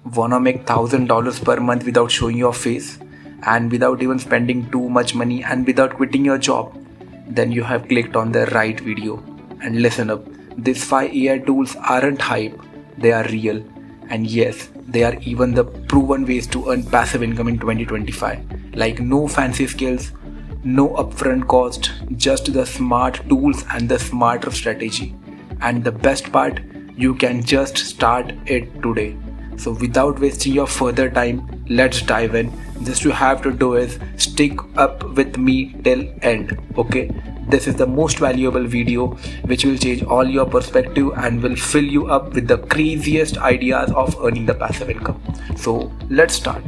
Wanna make $1,000 per month without showing your face and without even spending too much money and without quitting your job? Then you have clicked on the right video. And listen up, these 5 AI tools aren't hype, they are real. And yes, they are even the proven ways to earn passive income in 2025. Like no fancy skills, no upfront cost, just the smart tools and the smarter strategy. And the best part, you can just start it today. So without wasting your further time, let's dive in. Just you have to do is stick up with me till end, okay? This is the most valuable video which will change all your perspective and will fill you up with the craziest ideas of earning the passive income. So let's start.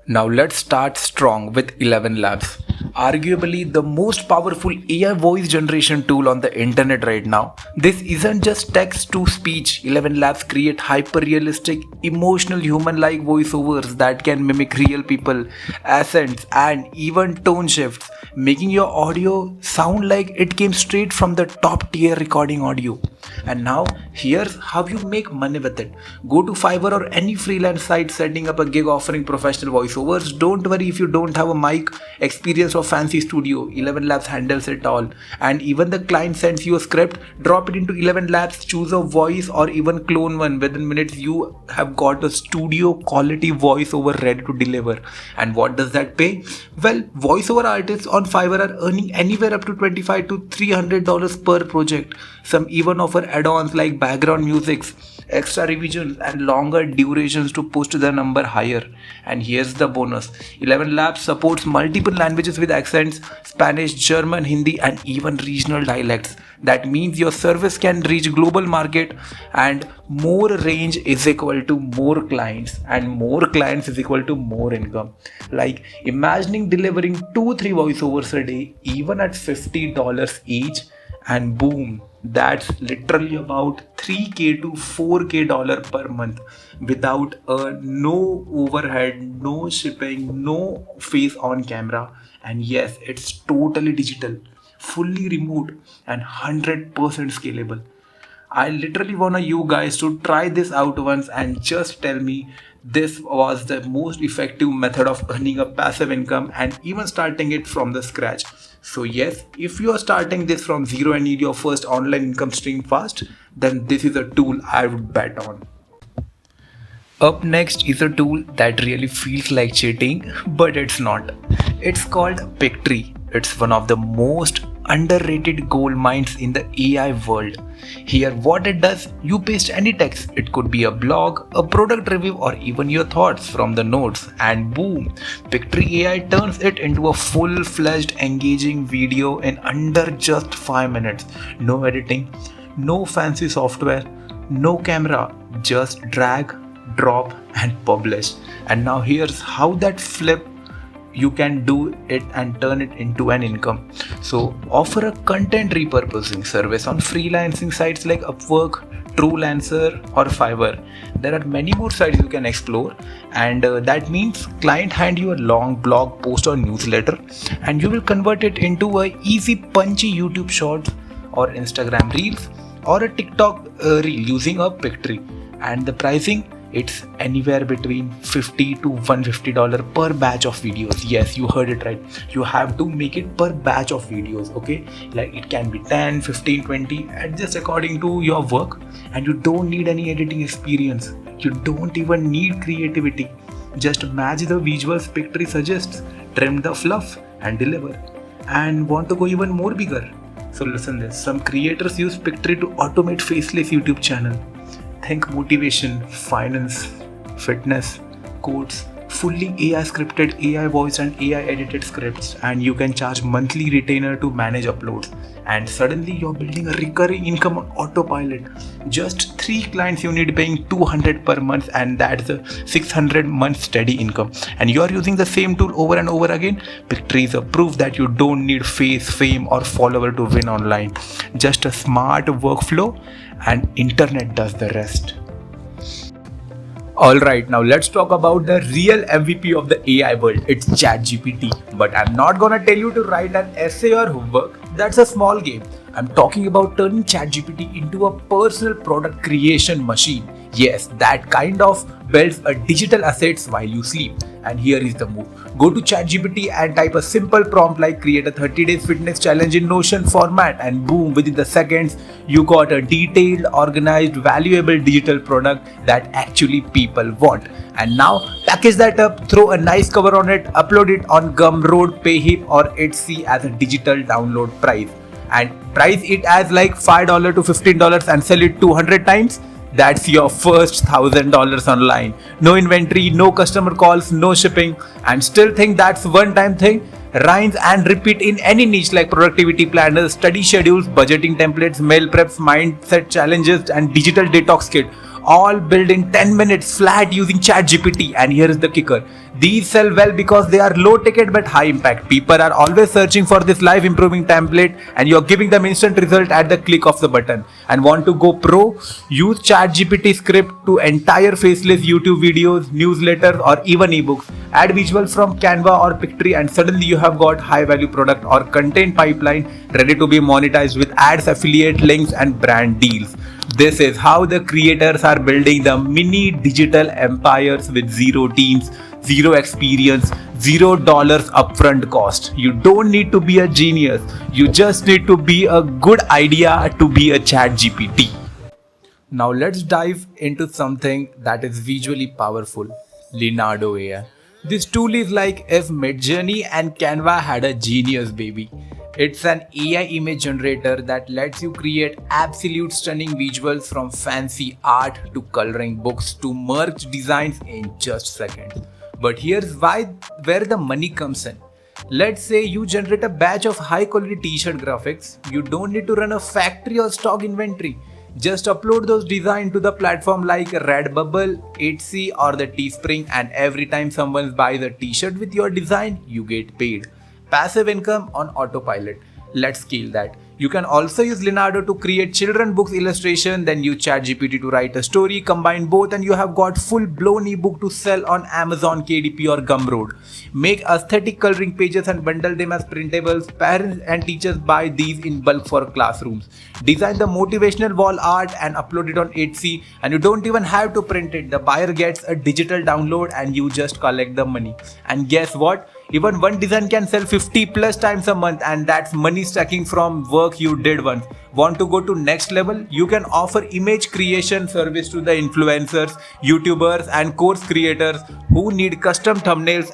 Now let's start strong with ElevenLabs. Arguably the most powerful AI voice generation tool on the internet right now. This isn't just text to speech. ElevenLabs create hyper-realistic, emotional human-like voiceovers that can mimic real people, accents and even tone shifts, making your audio sound like it came straight from the top tier recording audio. And now here's how you make money with it. Go to Fiverr or any freelance site setting up a gig offering professional voiceovers. Don't worry if you don't have a mic, experience or fancy studio. ElevenLabs handles it all. And even the client sends you a script, drop it into ElevenLabs, choose a voice or even clone one. Within minutes you have got a studio quality voiceover ready to deliver. And what does that pay? Well, voiceover artists on Fiverr are earning anywhere up to $25 to $300 per project. Some even offer add-ons like background music, extra revisions and longer durations to push the number higher. And here's the bonus. ElevenLabs supports multiple languages with accents, Spanish, German, Hindi and even regional dialects. That means your service can reach global market, and more range is equal to more clients, and more clients is equal to more income. Like imagining delivering 2-3 voiceovers a day even at $50 each, and boom, that's literally about $3K to $4K per month without no overhead, no shipping, no face on camera. And yes, it's totally digital, fully remote and 100% scalable. I literally want you guys to try this out once and just tell me this was the most effective method of earning a passive income and even starting it from the scratch. So yes, if you are starting this from zero and need your first online income stream fast, then this is a tool I would bet on. Up next is a tool that really feels like cheating, but it's not. It's called Pictory. It's one of the most underrated gold mines in the AI world. Here what it does, you paste any text. It could be a blog, a product review or even your thoughts from the notes, and boom, Pictory.ai turns it into a full-fledged engaging video in under just 5 minutes. No editing, no fancy software, no camera, just drag, drop and publish. And now here's how that flip you can do it and turn it into an income. So offer a content repurposing service on freelancing sites like Upwork, Truelancer or Fiverr. There are many more sites you can explore, and that means client hand you a long blog post or newsletter and you will convert it into a easy punchy YouTube shorts or Instagram reels or a TikTok reel using a Pictory. And the pricing, it's anywhere between $50 to $150 per batch of videos. Yes, you heard it right. You have to make it per batch of videos, okay? Like it can be 10, 15, 20, and just according to your work. And you don't need any editing experience. You don't even need creativity. Just match the visuals Pictory suggests, trim the fluff and deliver. And want to go even more bigger? So listen this, some creators use Pictory to automate faceless YouTube channel. Think motivation, finance, fitness, quotes, fully AI scripted, AI voiced and AI edited scripts, and you can charge monthly retainer to manage uploads. And suddenly you're building a recurring income on autopilot. Just 3 clients you need paying $200 per month, and that's a 600 month steady income. And you're using the same tool over and over again. Pictory is a proof that you don't need face, fame or follower to win online. Just a smart workflow and internet does the rest. Alright, now let's talk about the real MVP of the AI world. It's ChatGPT. But I'm not gonna tell you to write an essay or homework. that's a small game. I'm talking about turning ChatGPT into a personal product creation machine. Yes, that kind of builds a digital assets while you sleep. And here is the move. Go to ChatGPT and type a simple prompt like create a 30 days fitness challenge in Notion format, and boom, within the seconds, you got a detailed, organized, valuable digital product that actually people want. And now package that up, throw a nice cover on it, upload it on Gumroad, Payhip or Etsy as a digital download price, and price it as like $5 to $15 and sell it 200 times. That's your first $1,000 online. No inventory, no customer calls, no shipping, and still think that's one-time thing? Rinse and repeat in any niche like productivity planners, study schedules, budgeting templates, mail preps, mindset challenges, and digital detox kit. All built in 10 minutes flat using ChatGPT. And here is the kicker. These sell well because they are low ticket but high impact. People are always searching for this life improving template, and you're giving them instant result at the click of the button. And want to go pro? Use ChatGPT script to entire faceless YouTube videos, newsletters or even ebooks. Add visuals from Canva or Pictory, and suddenly you have got high value product or content pipeline ready to be monetized with ads, affiliate links and brand deals. This is how the creators are building the mini digital empires with zero teams, zero experience, $0 upfront cost. You don't need to be a genius. You just need to be a good idea to be a ChatGPT. Now let's dive into something that is visually powerful. Leonardo AI. This tool is like if Midjourney and Canva had a genius, baby. It's an AI image generator that lets you create absolute stunning visuals, from fancy art to coloring books to merch designs in just seconds. But here's where the money comes in. Let's say you generate a batch of high quality t-shirt graphics. You don't need to run a factory or stock inventory. Just upload those designs to the platform like Redbubble, Etsy or the Teespring, and every time someone buys a t-shirt with your design, you get paid. Passive income on autopilot. Let's scale that. You can also use Leonardo to create children books illustration, then use ChatGPT to write a story, combine both and you have got full blown ebook to sell on Amazon, KDP or Gumroad. Make aesthetic coloring pages and bundle them as printables. Parents and teachers buy these in bulk for classrooms. Design the motivational wall art and upload it on Etsy, and you don't even have to print it. The buyer gets a digital download and you just collect the money. And guess what? Even one design can sell 50 plus times a month, and that's money stacking from work you did once. Want to go to next level? You can offer image creation service to the influencers, YouTubers and course creators who need custom thumbnails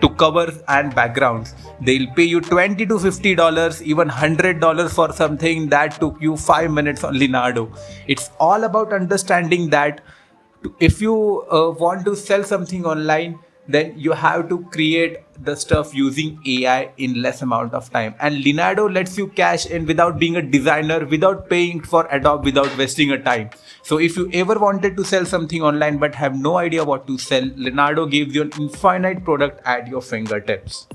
to covers and backgrounds. They'll pay you $20 to $50, even $100 for something that took you 5 minutes on Leonardo. It's all about understanding that if you want to sell something online, then you have to create the stuff using AI in less amount of time. And Leonardo lets you cash in without being a designer, without paying for Adobe, without wasting a time. So if you ever wanted to sell something online but have no idea what to sell, Leonardo gives you an infinite product at your fingertips.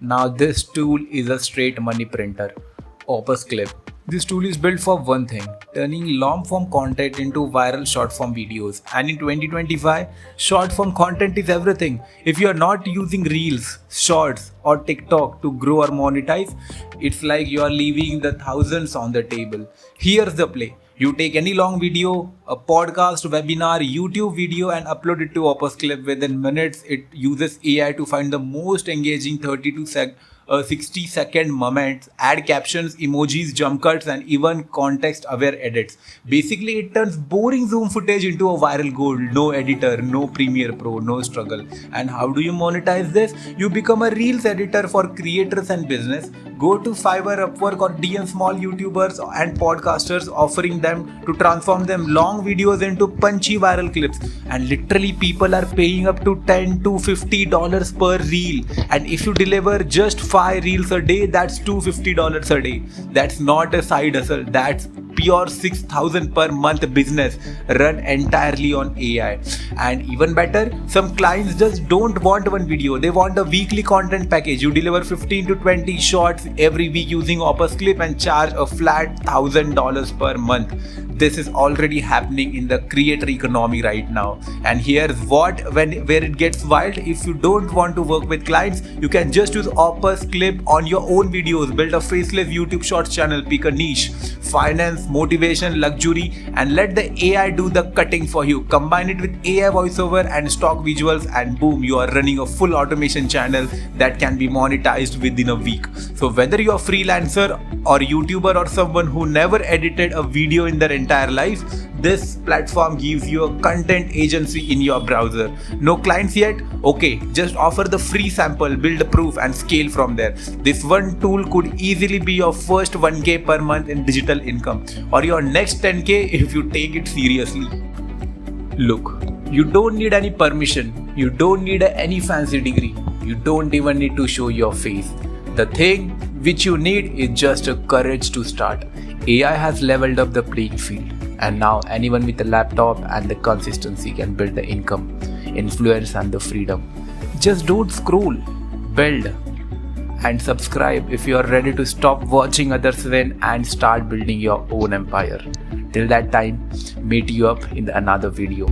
Now this tool is a straight money printer. Opus Clip. This tool is built for one thing: turning long form content into viral short form videos. And in 2025, short form content is everything. If you are not using Reels, Shorts or TikTok to grow or monetize, it's like you are leaving the thousands on the table. Here's the play. You take any long video, a podcast, webinar, YouTube video and upload it to Opus Clip. Within minutes, it uses AI to find the most engaging 60-second moments, add captions, emojis, jump cuts and even context-aware edits. Basically, it turns boring Zoom footage into a viral gold. No editor, no Premiere Pro, no struggle. And how do you monetize this? You become a Reels editor for creators and business. Go to Fiverr, Upwork or DM small YouTubers and podcasters, offering them to transform them long videos into punchy viral clips. And literally people are paying up to $10 to $50 per reel. And if you deliver just 5 reels a day, that's $250 a day. That's not a side hustle, that's pure 6,000 per month business run entirely on AI. And even better, some clients just don't want one video, they want a weekly content package. You deliver 15 to 20 shots every week using Opus clip and charge a flat $1,000 per month. This is already happening in the creator economy right now. And here's where it gets wild. If you don't want to work with clients, you can just use Opus clip on your own videos, build a faceless YouTube Shorts channel, pick a niche, finance, motivation, luxury, and let the AI do the cutting for you. Combine it with AI voiceover and stock visuals, and boom, you are running a full automation channel that can be monetized within a week. So whether you're a freelancer or YouTuber or someone who never edited a video in their entire life, this platform gives you a content agency in your browser. No clients yet? Okay, just offer the free sample, build a proof, and scale from there. This one tool could easily be your first 1K per month in digital income, or your next 10K if you take it seriously. Look, you don't need any permission, you don't need any fancy degree, you don't even need to show your face. The thing which you need is just a courage to start. AI has leveled up the playing field, and now anyone with a laptop and the consistency can build the income, influence, and the freedom. Just don't scroll, build, and subscribe if you are ready to stop watching others win and start building your own empire. Till that time, meet you up in another video.